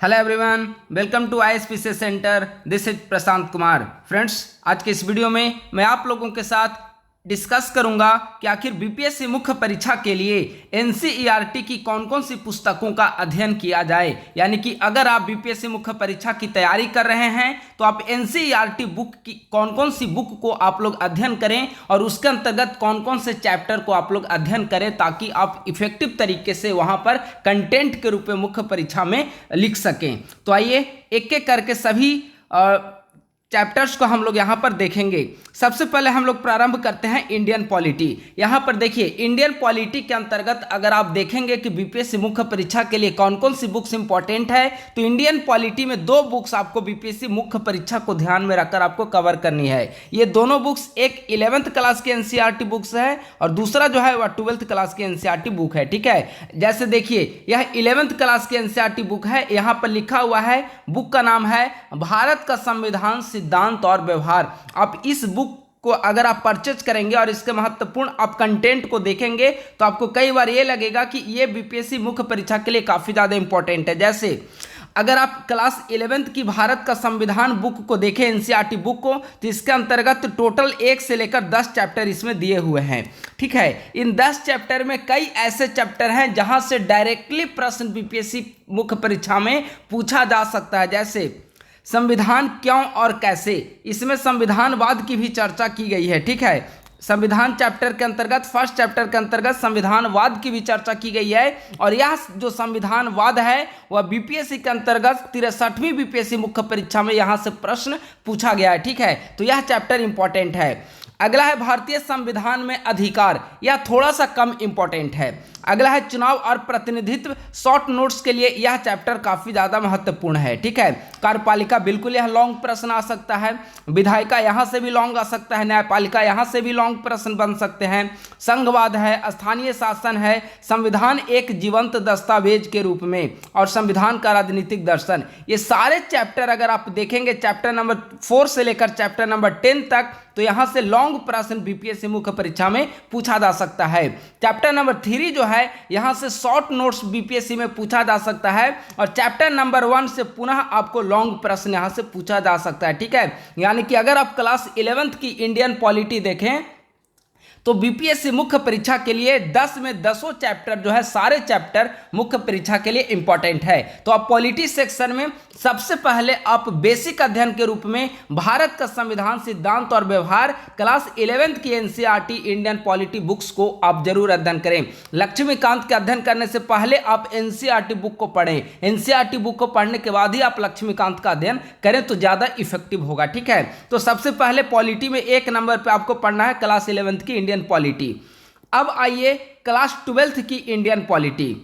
Hello everyone, welcome to ISPC centre. This is Prashant Kumar. Friends, आज के इस वीडियो में मैं आप लोगों के साथ डिस्कस करूंगा कि आखिर बीपीएससी मुख्य परीक्षा के लिए एनसीईआरटी की कौन कौन सी पुस्तकों का अध्ययन किया जाए। यानी कि अगर आप बीपीएससी मुख्य परीक्षा की तैयारी कर रहे हैं तो आप एनसीईआरटी बुक की कौन कौन सी बुक को आप लोग अध्ययन करें और उसके अंतर्गत कौन कौन से चैप्टर को आप लोग अध्ययन करें ताकि आप इफेक्टिव तरीके से वहां पर कंटेंट के रूप में मुख्य परीक्षा में लिख सकें। तो आइए एक एक करके सभी चैप्टर्स को हम लोग यहाँ पर देखेंगे। सबसे पहले हम लोग प्रारंभ करते हैं इंडियन पॉलिटी। यहाँ पर देखिए, इंडियन पॉलिटी के अंतर्गत अगर आप देखेंगे कि बीपीएससी मुख्य परीक्षा के लिए कौन कौन सी बुक्स इंपॉर्टेंट है, तो इंडियन पॉलिटी में दो बुक्स आपको बीपीएससी मुख्य परीक्षा को ध्यान में रखकर आपको कवर करनी है। ये दोनों बुक्स, एक 11th क्लास की एनसीईआरटी बुक्स है और दूसरा जो है वह 12th क्लास की एनसीईआरटी बुक है। ठीक है, जैसे देखिए यह 11th क्लास की एनसीईआरटी बुक है। यहाँ पर लिखा हुआ है, बुक का नाम है भारत का संविधान, सिद्धांत और व्यवहार। आप इस बुक को अगर आप परचेज करेंगे और इसके महत्वपूर्ण आप कंटेंट को देखेंगे तो आपको कई बार ये लगेगा कि ये बीपीएससी मुख्य परीक्षा के लिए काफ़ी ज़्यादा इंपॉर्टेंट है। जैसे अगर आप क्लास 11th की भारत का संविधान बुक को देखें, एनसीईआरटी बुक को, तो इसके अंतर्गत टोटल 1 से लेकर 10 चैप्टर इसमें दिए हुए हैं। ठीक है, इन 10 चैप्टर में कई ऐसे चैप्टर हैं जहां से डायरेक्टली प्रश्न बीपीएससी मुख्य परीक्षा में पूछा जा सकता है। जैसे संविधान क्यों और कैसे, इसमें संविधानवाद की भी चर्चा की गई है। ठीक है, संविधान चैप्टर के अंतर्गत, फर्स्ट चैप्टर के अंतर्गत संविधानवाद की भी चर्चा की गई है और यह जो संविधानवाद है वह बीपीएससी के अंतर्गत 63वीं बीपीएससी मुख्य परीक्षा में यहाँ से प्रश्न पूछा गया है। ठीक है, तो यह चैप्टर इंपॉर्टेंट है। अगला है भारतीय संविधान में अधिकार, यह थोड़ा सा कम इंपॉर्टेंट है। अगला है चुनाव और प्रतिनिधित्व, शॉर्ट नोट्स के लिए यह चैप्टर काफ़ी ज़्यादा महत्वपूर्ण है। ठीक है, कार्यपालिका, बिल्कुल यह लॉन्ग प्रश्न आ सकता है। विधायिका यहाँ से भी लॉन्ग आ सकता है। न्यायपालिका यहाँ से भी लॉन्ग प्रश्न बन सकते हैं। संघवाद है, स्थानीय शासन है, संविधान एक जीवंत दस्तावेज के रूप में, और संविधान का राजनीतिक दर्शन। ये सारे चैप्टर अगर आप देखेंगे, चैप्टर नंबर 4 से लेकर चैप्टर नंबर 10 तक, तो यहाँ से लॉन्ग प्रश्न बीपीएससी मुख्य परीक्षा में पूछा जा सकता है। चैप्टर नंबर 3 जो है यहाँ से शॉर्ट नोट्स बीपीएससी में पूछा जा सकता है और चैप्टर नंबर 1 से पुनः आपको लॉन्ग प्रश्न यहाँ से पूछा जा सकता है। ठीक है, यानी कि अगर आप क्लास 11th की इंडियन पॉलिटी देखें तो बीपीएससी मुख्य परीक्षा के लिए 10 में 10 चैप्टर जो है, सारे चैप्टर मुख्य परीक्षा के लिए इंपॉर्टेंट है। तो आप पॉलिटी सेक्शन में सबसे पहले आप बेसिक अध्ययन के रूप में भारत का संविधान, सिद्धांत और व्यवहार, क्लास 11th की एनसीईआरटी इंडियन पॉलिटी बुक्स को आप जरूर अध्ययन करें। लक्ष्मीकांत के अध्ययन करने से पहले आप एनसीईआरटी बुक को पढ़ें। एनसीईआरटी बुक को पढ़ने के बाद ही आप लक्ष्मीकांत का अध्ययन करें तो ज़्यादा इफेक्टिव होगा। ठीक है, तो सबसे पहले पॉलिटी में 1 नंबर पर आपको पढ़ना है क्लास 11th की इंडियन पॉलिटी। अब आइए क्लास 12th की इंडियन पॉलिटी।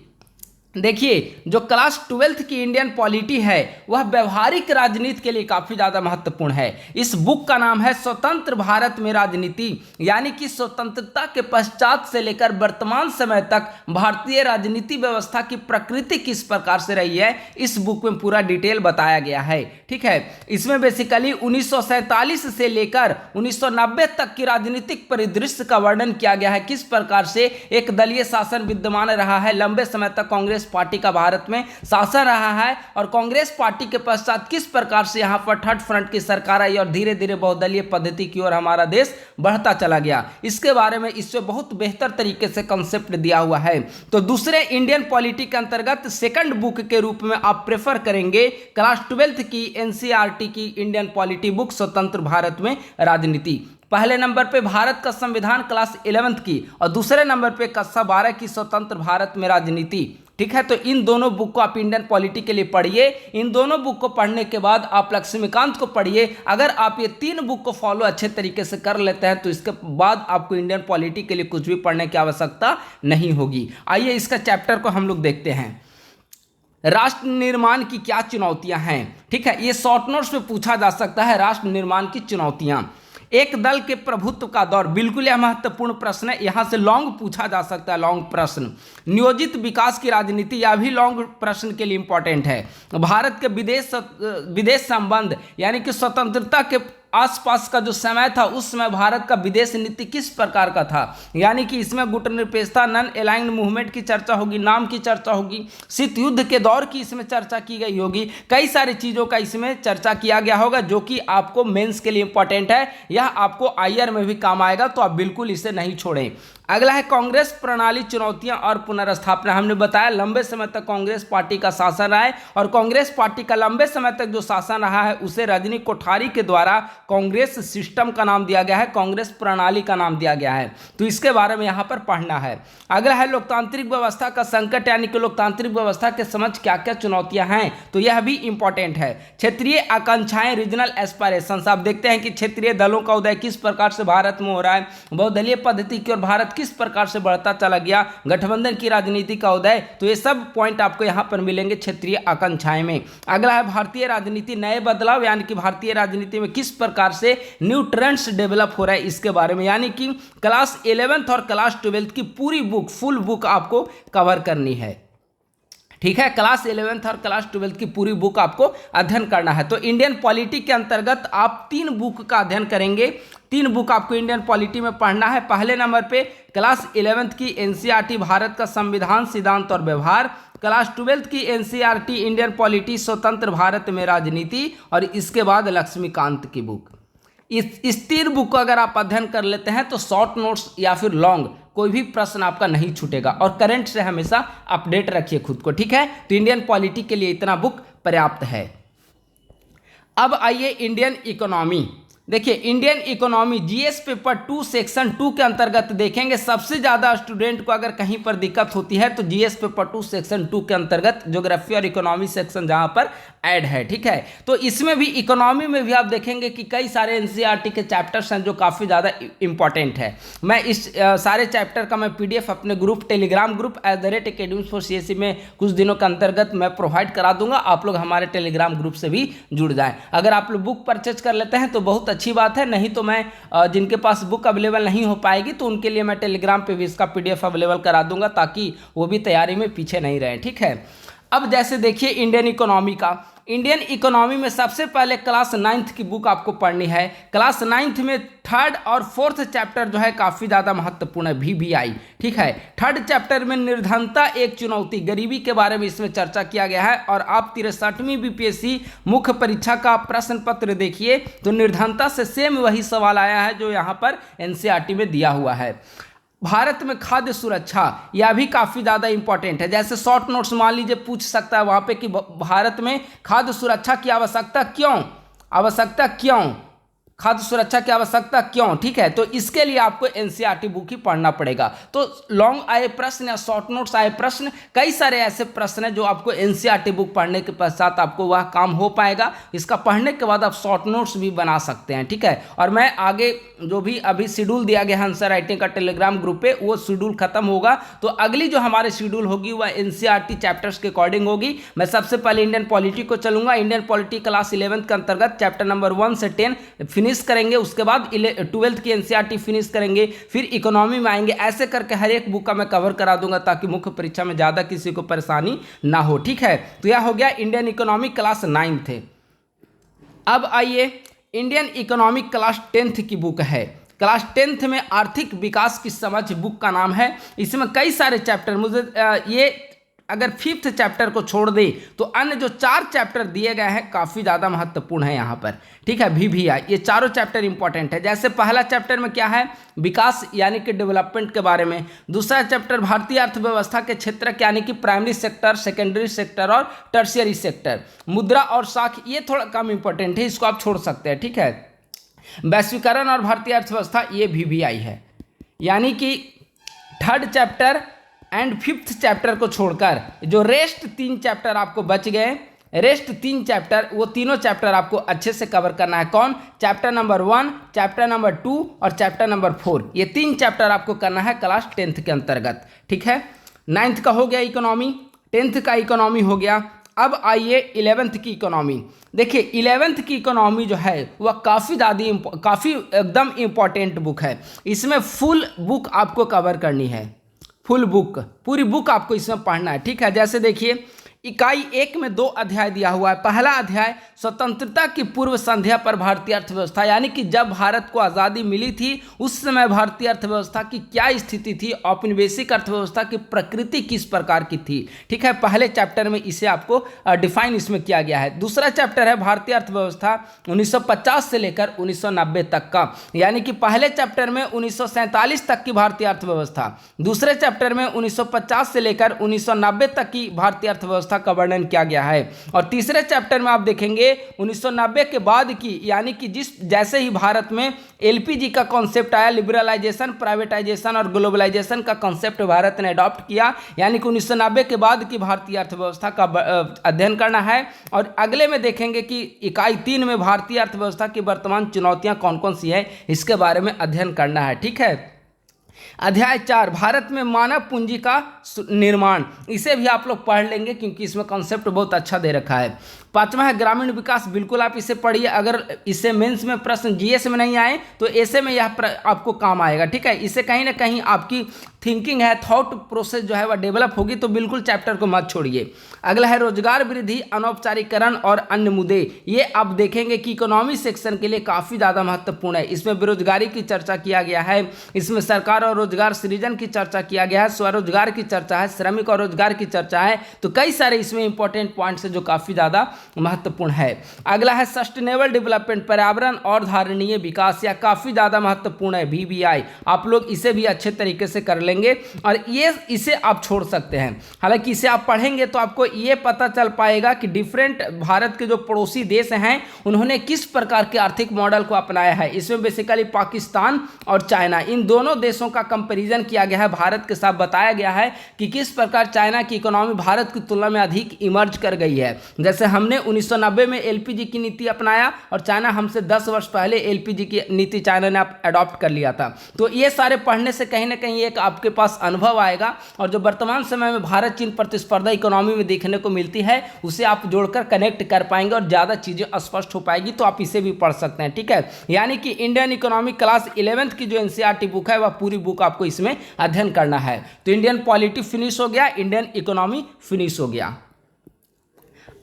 देखिए, जो क्लास 12th की इंडियन पॉलिटी है वह व्यवहारिक राजनीति के लिए काफ़ी ज़्यादा महत्वपूर्ण है। इस बुक का नाम है स्वतंत्र भारत में राजनीति, यानी कि स्वतंत्रता के पश्चात से लेकर वर्तमान समय तक भारतीय राजनीति व्यवस्था की प्रकृति किस प्रकार से रही है, इस बुक में पूरा डिटेल बताया गया है। ठीक है, इसमें बेसिकली 1947 से लेकर 1990 तक की राजनीतिक परिदृश्य का वर्णन किया गया है। किस प्रकार से एक दलीय शासन विद्यमान रहा है, लंबे समय तक कांग्रेस पार्टी का भारत में शासन रहा है और कांग्रेस पार्टी के पश्चात किस प्रकार से यहां पर थर्ड फ्रंट की सरकार आई और धीरे धीरे बहुदलीय पद्धति की ओर हमारा देश बढ़ता चला गया। इसके बारे में इससे बहुत बेहतर तरीके से कंसेप्ट दिया हुआ है। तो दूसरे इंडियन पॉलिटी के अंतर्गत सेकंड बुक के रूप में आप प्रेफर करेंगे क्लास 12th की एनसीईआरटी की इंडियन पॉलिटी बुक, स्वतंत्र भारत में राजनीति। पहले नंबर पे भारत का संविधान क्लास 11th की और दूसरे नंबर पे कक्षा 12 की स्वतंत्र भारत में राजनीति। ठीक है, तो इन दोनों बुक को आप इंडियन पॉलिटी के लिए पढ़िए। इन दोनों बुक को पढ़ने के बाद आप लक्ष्मीकांत को पढ़िए। अगर आप ये 3 बुक को फॉलो अच्छे तरीके से कर लेते हैं तो इसके बाद आपको इंडियन पॉलिटी के लिए कुछ भी पढ़ने की आवश्यकता नहीं होगी। आइए इसका चैप्टर को हम लोग देखते हैं। राष्ट्र निर्माण की क्या चुनौतियां हैं। ठीक है, ये शॉर्ट नोट्स में पूछा जा सकता है, राष्ट्र निर्माण की चुनौतियां। एक दल के प्रभुत्व का दौर, बिल्कुल यह महत्वपूर्ण प्रश्न है, यहां से लॉन्ग पूछा जा सकता है, लॉन्ग प्रश्न। नियोजित विकास की राजनीति, यह भी लॉन्ग प्रश्न के लिए इंपॉर्टेंट है। भारत के विदेश संबंध, यानी कि स्वतंत्रता के आसपास का जो समय था उस समय भारत का विदेश नीति किस प्रकार का था, यानी कि इसमें गुटनिरपेक्षता, नॉन अलाइन्ड मूवमेंट की चर्चा होगी, नाम की चर्चा होगी, शीत युद्ध के दौर की इसमें चर्चा की गई होगी, कई सारी चीज़ों का इसमें चर्चा किया गया होगा जो कि आपको मेंस के लिए इंपॉर्टेंट है। यह आपको आईआर में भी काम आएगा, तो आप बिल्कुल इसे नहीं छोड़ें। अगला है कांग्रेस प्रणाली, चुनौतियां और पुनर्स्थापना। हमने बताया लंबे समय तक कांग्रेस पार्टी का शासन रहा है और कांग्रेस पार्टी का लंबे समय तक जो शासन रहा है उसे रजनी कोठारी के द्वारा कांग्रेस सिस्टम का नाम दिया गया है, कांग्रेस प्रणाली का नाम दिया गया है, तो इसके बारे में यहाँ पर पढ़ना है। अगला है लोकतांत्रिक व्यवस्था का संकट, यानी कि लोकतांत्रिक व्यवस्था के समझ क्या क्या चुनौतियां हैं, तो यह भी इंपॉर्टेंट है। क्षेत्रीय आकांक्षाएं, रीजनल एस्पायरेशंस, आप देखते हैं कि क्षेत्रीय दलों का उदय किस प्रकार से भारत में हो रहा है, बहुदलीय पद्धति की और भारत किस प्रकार से बढ़ता चला गया, गठबंधन की राजनीति का उदय, तो ये सब पॉइंट आपको यहां पर मिलेंगे क्षेत्रीय आकांक्षाएं में। अगला है भारतीय राजनीति, नए बदलाव, यानी कि भारतीय राजनीति में किस प्रकार से न्यू ट्रेंड्स डेवलप हो रहा है इसके बारे में, यानी कि क्लास 11th और क्लास 12th की पूरी बुक, फुल बुक आपको कवर करनी है। ठीक है, क्लास 11th और क्लास 12th की पूरी बुक आपको अध्ययन करना है। तो इंडियन पॉलिटी के अंतर्गत आप 3 बुक का अध्ययन करेंगे, 3 बुक आपको इंडियन पॉलिटी में पढ़ना है। पहले नंबर पे क्लास 11th की एनसीईआरटी, भारत का संविधान, सिद्धांत और व्यवहार, क्लास 12th की एनसीईआरटी, इंडियन पॉलिटी, स्वतंत्र भारत में राजनीति, और इसके बाद लक्ष्मीकांत की बुक। इस 3 बुक को अगर आप अध्ययन कर लेते हैं तो शॉर्ट नोट्स या फिर लॉन्ग कोई भी प्रश्न आपका नहीं छूटेगा, और करंट से हमेशा अपडेट रखिए खुद को। ठीक है, तो इंडियन पॉलिटी के लिए इतना बुक पर्याप्त है। अब आइए इंडियन इकोनॉमी। देखिए Indian economy GS paper 2 section 2 के अंतर्गत देखेंगे। सबसे ज़्यादा स्टूडेंट को अगर कहीं पर दिक्कत होती है तो जीएस पेपर 2 सेक्शन 2 के अंतर्गत ज्योग्राफी और इकोनॉमी सेक्शन जहाँ पर ऐड है। ठीक है, तो इसमें भी इकोनॉमी में भी आप देखेंगे कि कई सारे एनसीईआरटी के चैप्टर्स हैं जो काफ़ी ज़्यादा इंपॉर्टेंट है। मैं इस सारे चैप्टर का मैं पीडीएफ अपने group, Telegram group @academics for CSE में कुछ दिनों के अंतर्गत मैं प्रोवाइड करा दूंगा। आप लोग हमारे टेलीग्राम ग्रुप से भी जुड़ जाएं। अगर आप लोग बुक परचेज कर लेते हैं तो बहुत अच्छी बात है, नहीं तो मैं जिनके पास बुक अवेलेबल नहीं हो पाएगी तो उनके लिए मैं टेलीग्राम पे भी इसका पीडीएफ अवेलेबल करा दूंगा, ताकि वो भी तैयारी में पीछे नहीं रहें। ठीक है, अब जैसे देखिए इंडियन इकोनॉमी का, इंडियन इकोनॉमी में सबसे पहले क्लास 9th की बुक आपको पढ़नी है। क्लास 9th में 3rd और 4th चैप्टर जो है काफ़ी ज़्यादा महत्वपूर्ण है, VBI। ठीक है, 3rd चैप्टर में निर्धनता एक चुनौती, गरीबी के बारे में इसमें चर्चा किया गया है। और आप 63वीं बीपीएससी मुख्य परीक्षा का प्रश्न पत्र देखिए तो निर्धनता से सेम वही सवाल आया है जो यहाँ पर एनसीईआरटी में दिया हुआ है। भारत में खाद्य सुरक्षा, यह भी काफ़ी ज़्यादा इंपॉर्टेंट है। जैसे शॉर्ट नोट्स मान लीजिए पूछ सकता है वहाँ पे कि भारत में खाद्य सुरक्षा की आवश्यकता क्यों, खाद्य सुरक्षा की आवश्यकता क्यों। ठीक है, तो इसके लिए आपको एनसीईआरटी बुक ही पढ़ना पड़ेगा। तो लॉन्ग आए प्रश्न या शॉर्ट नोट्स आए प्रश्न, कई सारे ऐसे प्रश्न हैं जो आपको एनसीईआरटी बुक पढ़ने के पश्चात आपको वह काम हो पाएगा। इसका पढ़ने के बाद आप शॉर्ट नोट्स भी बना सकते हैं। ठीक है, और मैं आगे जो भी अभी शेड्यूल दिया गया है आंसर राइटिंग का टेलीग्राम ग्रुप पे, वो शेड्यूल खत्म होगा तो अगली जो हमारे शेड्यूल होगी वह एनसीईआरटी चैप्टर्स के अकॉर्डिंग होगी। मैं सबसे पहले इंडियन पॉलिटी को चलूंगा। इंडियन पॉलिटी क्लास 11th के अंतर्गत चैप्टर नंबर 1 से 10 फिनिश करेंगे, उसके बाद 12th की एनसीईआरटी फिनिश करेंगे, फिर इकोनॉमी में आएंगे। ऐसे करके हर एक बुक का मैं कवर करा दूंगा ताकि मुख्य परीक्षा में ज़्यादा किसी को परेशानी ना हो। ठीक है, तो यह हो गया इंडियन इकोनॉमी क्लास 9 थे। अब आइए इंडियन इकोनॉमिक क्लास 10th की बुक है। क्लास 10th में आर्थिक विकास की समझ बुक का नाम है। इसमें कई सारे चैप्टर, मुझे ये अगर 5th चैप्टर को छोड़ दे तो अन्य जो 4 चैप्टर दिए गए हैं काफ़ी ज़्यादा महत्वपूर्ण है यहाँ पर। ठीक है, VBI, ये चारों चैप्टर इंपॉर्टेंट है। जैसे पहला चैप्टर में क्या है, विकास यानी कि डेवलपमेंट के बारे में। दूसरा चैप्टर भारतीय अर्थव्यवस्था के क्षेत्र यानी कि प्राइमरी सेक्टर, सेकेंडरी सेक्टर और टर्शियरी सेक्टर। मुद्रा और साख, ये थोड़ा कम इंपॉर्टेंट है, इसको आप छोड़ सकते हैं। ठीक है, वैश्वीकरण और भारतीय अर्थव्यवस्था, ये VBI है। यानी कि 3rd chapter and 5th chapter को छोड़कर जो रेस्ट 3 चैप्टर आपको बच गए, रेस्ट 3 चैप्टर, वो तीनों चैप्टर आपको अच्छे से कवर करना है। कौन? चैप्टर नंबर 1, चैप्टर नंबर 2 और चैप्टर नंबर 4। ये 3 चैप्टर आपको करना है क्लास 10th के अंतर्गत। ठीक है, 9th का हो गया इकोनॉमी, 10th का इकोनॉमी हो गया। अब आइए 11th की इकोनॉमी। देखिए 11th की इकोनॉमी जो है वह काफ़ी एकदम इम्पॉर्टेंट बुक है। इसमें फुल बुक आपको कवर करनी है, फुल बुक, पूरी बुक आपको इसमें पढ़ना है। ठीक है, जैसे देखिए इकाई 1 में 2 अध्याय दिया हुआ है। पहला अध्याय स्वतंत्रता की पूर्व संध्या पर भारतीय अर्थव्यवस्था, यानी कि जब भारत को आज़ादी मिली थी उस समय भारतीय अर्थव्यवस्था की क्या स्थिति थी, औपनिवेशिक अर्थव्यवस्था की प्रकृति किस प्रकार की थी। ठीक है, पहले चैप्टर में इसे आपको डिफाइन इसमें किया गया है। दूसरा चैप्टर है भारतीय अर्थव्यवस्था 1950 से लेकर 1990 तक का, यानी कि पहले चैप्टर में 1947 तक की भारतीय अर्थव्यवस्था, दूसरे चैप्टर में 1950 से लेकर 1990 तक की भारतीय अर्थव्यवस्था का वर्णन किया गया है। और तीसरे चैप्टर में आप देखेंगे 1990 के बाद की, यानी कि जैसे ही भारत में एलपीजी का कॉन्सेप्ट आया, लिबरलाइजेशन, प्राइवेटाइजेशन और ग्लोबलाइजेशन का कॉन्सेप्ट भारत ने अडॉप्ट किया, यानी कि 1990 के बाद की भारतीय अर्थव्यवस्था का अध्ययन करना है। और अगले में देखेंगे कि इकाई 3 में भारतीय अर्थव्यवस्था की वर्तमान चुनौतियां कौन कौन सी है, इसके बारे में अध्ययन करना है। ठीक है, अध्याय 4 भारत में मानव पूंजी का निर्माण, इसे भी आप लोग पढ़ लेंगे क्योंकि इसमें कॉन्सेप्ट बहुत अच्छा दे रखा है। 5वां है ग्रामीण विकास, बिल्कुल आप इसे पढ़िए, अगर इससे मेंस में प्रश्न जीएस में नहीं आए तो ऐसे में यह आपको काम आएगा। ठीक है, इससे कहीं ना कहीं आपकी थिंकिंग है, थॉट प्रोसेस जो है वह डेवलप होगी, तो बिल्कुल चैप्टर को मत छोड़िए। अगला है रोजगार वृद्धि, अनौपचारिकरण और अन्य मुद्दे, ये आप देखेंगे कि इकोनॉमी सेक्शन के लिए काफ़ी ज़्यादा महत्वपूर्ण है। इसमें बेरोजगारी की चर्चा किया गया है, इसमें सरकार और रोजगार सृजन की चर्चा किया गया है, स्वरोजगार की चर्चा है, श्रमिक और रोजगार की चर्चा है, तो कई सारे इसमें इंपॉर्टेंट पॉइंट्स है जो काफ़ी ज़्यादा महत्वपूर्ण है। अगला है सस्टेनेबल डेवलपमेंट, पर्यावरण और धारणीय विकास, या काफ़ी ज़्यादा महत्वपूर्ण है, VBI, आप लोग इसे भी अच्छे तरीके से कर लेंगे और ये इसे आप छोड़ सकते हैं। हालांकि इसे आप पढ़ेंगे तो आपको ये पता चल पाएगा कि डिफरेंट भारत के जो पड़ोसी देश हैं उन्होंने किस प्रकार के आर्थिक मॉडल को अपनाया है। इसमें बेसिकली पाकिस्तान और चाइना, इन दोनों देशों का कंपैरिजन किया गया है, भारत के साथ बताया गया है कि किस प्रकार चाइना की इकोनॉमी भारत की तुलना में अधिक इमर्ज कर गई है। जैसे हमने 1990 में एलपीजी की नीति अपनाया और चाइना हमसे 10 वर्ष पहले एलपीजी की नीति चाइना ने अडॉप्ट कर लिया था। तो ये सारे पढ़ने से कहीं ना कहीं एक आपके पास अनुभव आएगा और जो वर्तमान समय में भारत चीन प्रतिस्पर्धा इकोनॉमी में देखने को मिलती है उसे आप जोड़कर कनेक्ट कर पाएंगे और ज़्यादा चीज़ें स्पष्ट हो पाएगी, तो आप इसे भी पढ़ सकते हैं। ठीक है, यानी कि इंडियन इकोनॉमिक क्लास 11th की जो एनसीईआरटी बुक है वह पूरी बुक आपको इसमें अध्ययन करना है। तो इंडियन पॉलिटी फिनिश हो गया, इंडियन इकोनॉमी फिनिश हो गया।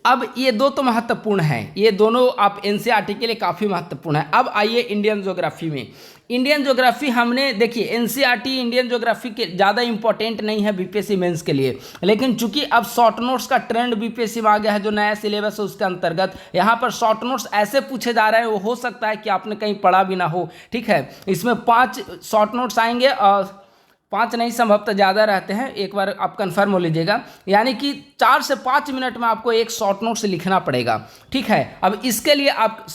अब ये दो तो महत्वपूर्ण हैं, ये दोनों आप एनसीईआरटी के लिए काफ़ी महत्वपूर्ण है। अब आइए इंडियन ज्योग्राफी में। इंडियन ज्योग्राफी हमने देखिए, एनसीईआरटी इंडियन ज्योग्राफी के ज़्यादा इंपॉर्टेंट नहीं है बीपीएससी मेंस के लिए, लेकिन चूंकि अब शॉर्ट नोट्स का ट्रेंड बीपीएससी में आ गया है, जो नया सिलेबस है उसके अंतर्गत यहाँ पर शॉर्ट नोट्स ऐसे पूछे जा रहे हैं, वो हो सकता है कि आपने कहीं पढ़ा भी ना हो। ठीक है, इसमें 5 शॉर्ट नोट्स आएंगे और 5 नहीं, संभवतः ज़्यादा रहते हैं, एक बार आप कंफर्म हो लीजिएगा, यानी कि 4 से 5 मिनट में आपको एक शॉर्ट नोट्स लिखना पड़ेगा। ठीक है, अब इसके लिए आप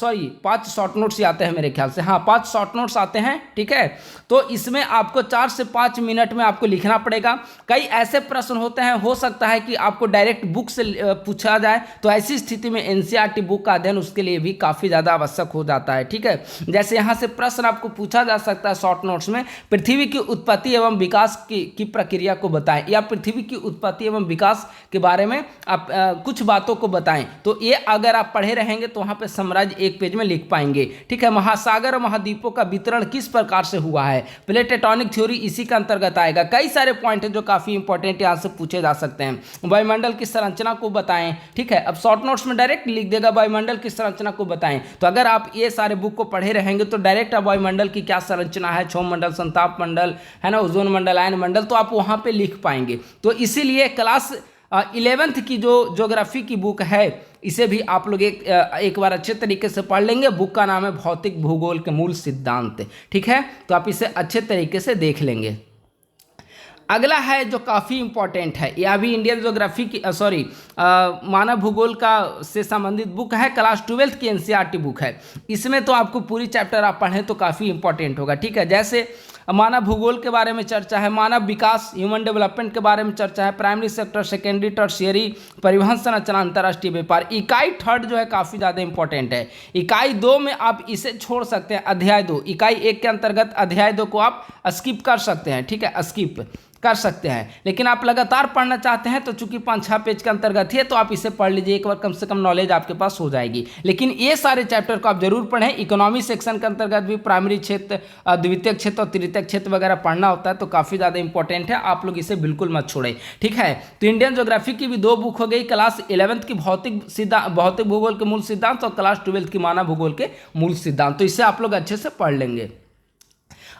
5 शॉर्ट नोट्स ही आते हैं मेरे ख्याल से, हाँ 5 शॉर्ट नोट्स आते हैं। ठीक है, तो इसमें आपको 4 से 5 मिनट में आपको लिखना पड़ेगा। कई ऐसे प्रश्न होते हैं, हो सकता है कि आपको डायरेक्ट बुक से पूछा जाए, तो ऐसी स्थिति में एनसीईआरटी बुक का अध्ययन उसके लिए भी काफ़ी ज़्यादा आवश्यक हो जाता है। ठीक है, जैसे यहाँ से प्रश्न आपको पूछा जा सकता है शॉर्ट नोट्स में, पृथ्वी की उत्पत्ति एवं विकास की प्रक्रिया को बताएं, या पृथ्वी की उत्पत्ति एवं विकास के बारे में आप कुछ बातों को बताएं। तो ये अगर आप पढ़े रहेंगे तो वहाँ पे समराइज एक पेज में लिख पाएंगे। ठीक है, महासागर और महाद्वीपों का वितरण किस प्रकार से हुआ है, प्लेट टेक्टोनिक थ्योरी इसी का अंतर्गत आएगा। कई सारे पॉइंट हैं जो काफ़ी इंपॉर्टेंट यहाँ से पूछे जा सकते हैं। वायुमंडल की संरचना को बताएं। ठीक है, अब शॉर्ट नोट्स में डायरेक्ट लिख देगा वायुमंडल की संरचना को बताएं, तो अगर आप ये सारे बुक को पढ़े रहेंगे तो डायरेक्ट आप वायुमंडल की क्या संरचना है, क्षोभ मंडल, संताप मंडल है ना, ओजोन मंडल, आयन मंडल, तो आप वहाँ पे लिख पाएंगे। तो इसीलिए क्लास 11th की जो ज्योग्राफी की बुक है इसे भी आप लोग एक बार अच्छे तरीके से पढ़ लेंगे। बुक का नाम है भौतिक भूगोल के मूल सिद्धांत। ठीक है, तो आप इसे अच्छे तरीके से देख लेंगे। अगला है जो काफ़ी इंपॉर्टेंट है, यह भी इंडियन ज्योग्राफी की मानव भूगोल का से संबंधित बुक है, क्लास 12th की एनसीईआरटी बुक है। इसमें तो आपको पूरी चैप्टर आप पढ़ें तो काफ़ी इंपॉर्टेंट होगा। ठीक है, जैसे मानव भूगोल के बारे में चर्चा है, मानव विकास ह्यूमन डेवलपमेंट के बारे में चर्चा है, प्राइमरी सेक्टर, सेकेंडरी, टर्शियरी, परिवहन संरचना, अंतर्राष्ट्रीय व्यापार। इकाई 3 जो है काफ़ी ज़्यादा इंपॉर्टेंट है। इकाई 2 में आप इसे छोड़ सकते हैं, अध्याय 2। इकाई 1 के अंतर्गत अध्याय 2 को आप स्किप कर सकते हैं। ठीक है, स्किप कर सकते हैं। लेकिन आप लगातार पढ़ना चाहते हैं तो चूंकि 5-6 पेज के अंतर्गत है तो आप इसे पढ़ लीजिए, एक बार कम से कम नॉलेज आपके पास हो जाएगी। लेकिन ये सारे चैप्टर को आप जरूर पढ़ें। इकोनॉमी सेक्शन के अंतर्गत भी प्राइमरी क्षेत्र, द्वितीय क्षेत्र और तृतीय क्षेत्र वगैरह पढ़ना होता है, तो काफ़ी ज़्यादा इंपॉर्टेंट है, आप लोग इसे बिल्कुल मत छोड़ें, ठीक है। तो इंडियन ज्योग्राफी की भी 2 बुक हो गई, क्लास 11th की भौतिक भूगोल के मूल सिद्धांत और क्लास 12th की मानव भूगोल के मूल सिद्धांत, तो इसे आप लोग अच्छे से पढ़ लेंगे।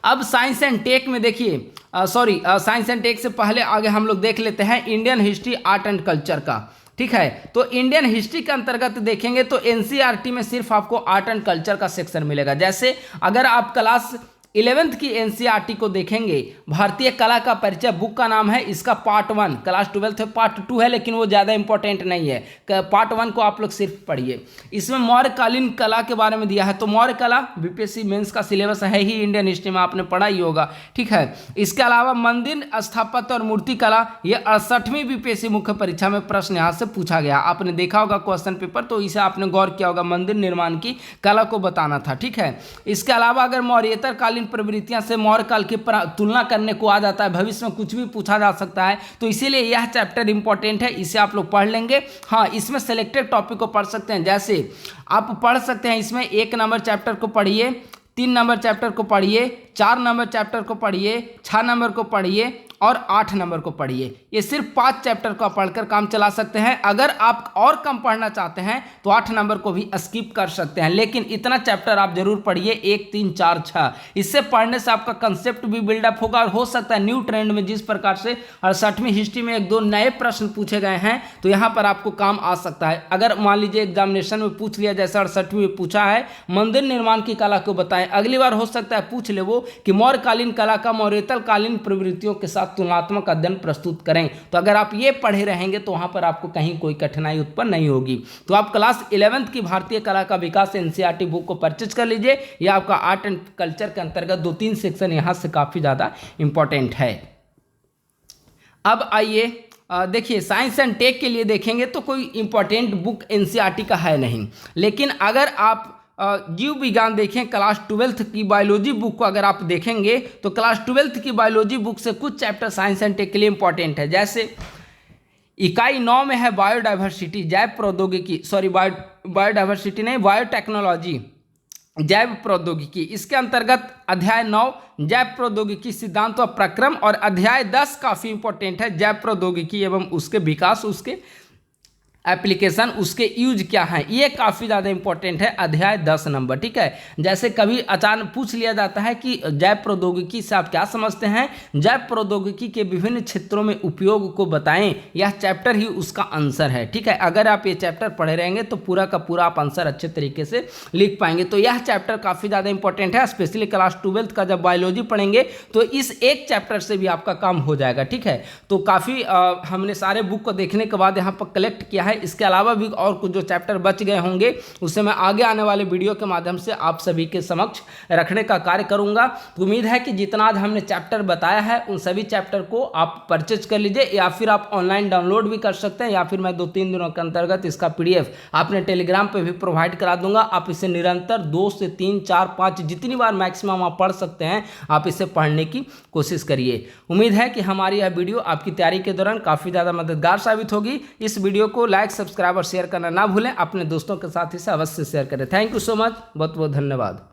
अब साइंस एंड टेक में देखिए, साइंस एंड टेक से पहले आगे हम लोग देख लेते हैं Indian history, art and culture का, ठीक है। तो इंडियन हिस्ट्री के अंतर्गत देखेंगे तो एनसीईआरटी में सिर्फ आपको आर्ट एंड कल्चर का सेक्शन मिलेगा। जैसे अगर आप क्लास 11th की एनसीईआरटी को देखेंगे, भारतीय कला का परिचय बुक का नाम है, इसका पार्ट 1, क्लास 12th में पार्ट 2 है लेकिन वो ज़्यादा इंपॉर्टेंट नहीं है, पार्ट 1 को आप लोग सिर्फ पढ़िए। इसमें मौर्यकालीन कला के बारे में दिया है, तो मौर्य कला बीपीएससी मेंस का सिलेबस है ही, इंडियन हिस्ट्री में आपने पढ़ा ही होगा, ठीक है। इसके अलावा मंदिर स्थापत्य और मूर्ति कला, ये 68वीं बीपीएससी मुख्य परीक्षा में प्रश्न यहाँ से पूछा गया, आपने देखा होगा क्वेश्चन पेपर, तो इसे आपने गौर किया होगा, मंदिर निर्माण की कला को बताना था, ठीक है। इसके अलावा अगर मौर्येतर कालीन प्रवृत्तियां से मौर्य काल की तुलना करने को आ जाता है, भविष्य में कुछ भी पूछा जा सकता है, तो इसीलिए यह चैप्टर इंपॉर्टेंट है, इसे आप लोग पढ़ लेंगे। हाँ, इसमें सेलेक्टेड टॉपिक को पढ़ सकते हैं, जैसे आप पढ़ सकते हैं इसमें 1 नंबर चैप्टर को पढ़िए, 3 नंबर चैप्टर को पढ़िए, 4 नंबर चैप्टर को पढ़िए, 6 नंबर को पढ़िए और 8 नंबर को पढ़िए। ये सिर्फ 5 चैप्टर को आप पढ़कर काम चला सकते हैं। अगर आप और कम पढ़ना चाहते हैं तो 8 नंबर को भी स्किप कर सकते हैं, लेकिन इतना चैप्टर आप जरूर पढ़िए, 1, 3, 4, 6। इससे पढ़ने से आपका कंसेप्ट भी बिल्डअप होगा और हो सकता है न्यू ट्रेंड में जिस प्रकार से 68वीं हिस्ट्री में 1-2 नए प्रश्न पूछे गए हैं तो यहाँ पर आपको काम आ सकता है। अगर मान लीजिए एग्जामिनेशन में पूछ लिया, जैसे 68वीं में पूछा है मंदिर निर्माण की कला को बताएं, अगली बार हो सकता है पूछ ले वो कि मौर्यकालीन कला का मौर्येतर कालीन प्रवृत्तियों के साथ तुलनात्मक अध्ययन प्रस्तुत करें। तो अगर आप ये पढ़े रहेंगे तो वहां पर आपको कहीं कोई कठिनाई उत्पन्न नहीं होगी। तो आप क्लास 11th की भारतीय कला का विकास एनसीईआरटी बुक को परचेज कर लीजिए। यह आपका आर्ट एंड कल्चर के अंतर्गत 2-3 सेक्शन यहां से काफी ज्यादा इंपॉर्टेंट है। अब आइए देखिए, साइंस एंड टेक के लिए देखेंगे तो कोई इंपॉर्टेंट बुक एनसीईआरटी का है नहीं, लेकिन अगर आप जीव विज्ञान देखें, क्लास 12th की बायोलॉजी बुक को अगर आप देखेंगे तो क्लास 12th की बायोलॉजी बुक से कुछ चैप्टर साइंस एंड टेक के लिए इंपॉर्टेंट है। जैसे इकाई 9 में है बायोडाइवर्सिटी, जैव प्रौद्योगिकी, बायोडाइवर्सिटी नहीं, बायोटेक्नोलॉजी, जैव प्रौद्योगिकी। इसके अंतर्गत अध्याय 9 जैव प्रौद्योगिकी सिद्धांत और प्रक्रम और अध्याय 10 काफ़ी इंपॉर्टेंट है, जैव प्रौद्योगिकी एवं उसके विकास, उसके एप्लीकेशन, उसके यूज क्या है, ये काफ़ी ज़्यादा इंपॉर्टेंट है, अध्याय 10 नंबर, ठीक है। जैसे कभी अचानक पूछ लिया जाता है कि जैव प्रौद्योगिकी से आप क्या समझते हैं, जैव प्रौद्योगिकी के विभिन्न क्षेत्रों में उपयोग को बताएं, यह चैप्टर ही उसका आंसर है, ठीक है। अगर आप ये चैप्टर पढ़े रहेंगे तो पूरा का पूरा आप आंसर अच्छे तरीके से लिख पाएंगे। तो यह चैप्टर काफ़ी ज़्यादा इंपॉर्टेंट है, स्पेशली क्लास 12th का जब बायोलॉजी पढ़ेंगे तो इस एक चैप्टर से भी आपका काम हो जाएगा, ठीक है। तो काफ़ी हमने सारे बुक को देखने के बाद यहाँ पर कलेक्ट किया है। इसके अलावा भी और कुछ जो चैप्टर बच गए होंगे उसे मैं आगे आने वाले वीडियो के माध्यम से आप सभी के समक्ष रखने का कार्य करूंगा। तो उम्मीद है कि जितना आज हमने चैप्टर बताया है उन सभी चैप्टर को आप परचेज कर लीजिए, या फिर आप ऑनलाइन डाउनलोड भी कर सकते हैं, या फिर मैं 2-3 दिनों के अंतर्गत इसका पीडीएफ आपने टेलीग्राम पर भी प्रोवाइड करा दूंगा। आप इसे निरंतर 2 से 3, 4, 5 जितनी बार मैक्सिमम आप पढ़ सकते हैं आप इसे पढ़ने की कोशिश करिए। उम्मीद है कि हमारी यह वीडियो आपकी तैयारी के दौरान काफ़ी ज़्यादा मददगार साबित होगी। इस वीडियो को लाइक, सब्सक्राइब और शेयर करना ना भूलें। अपने दोस्तों के साथ इसे अवश्य शेयर करें। थैंक यू सो मच, बहुत बहुत धन्यवाद।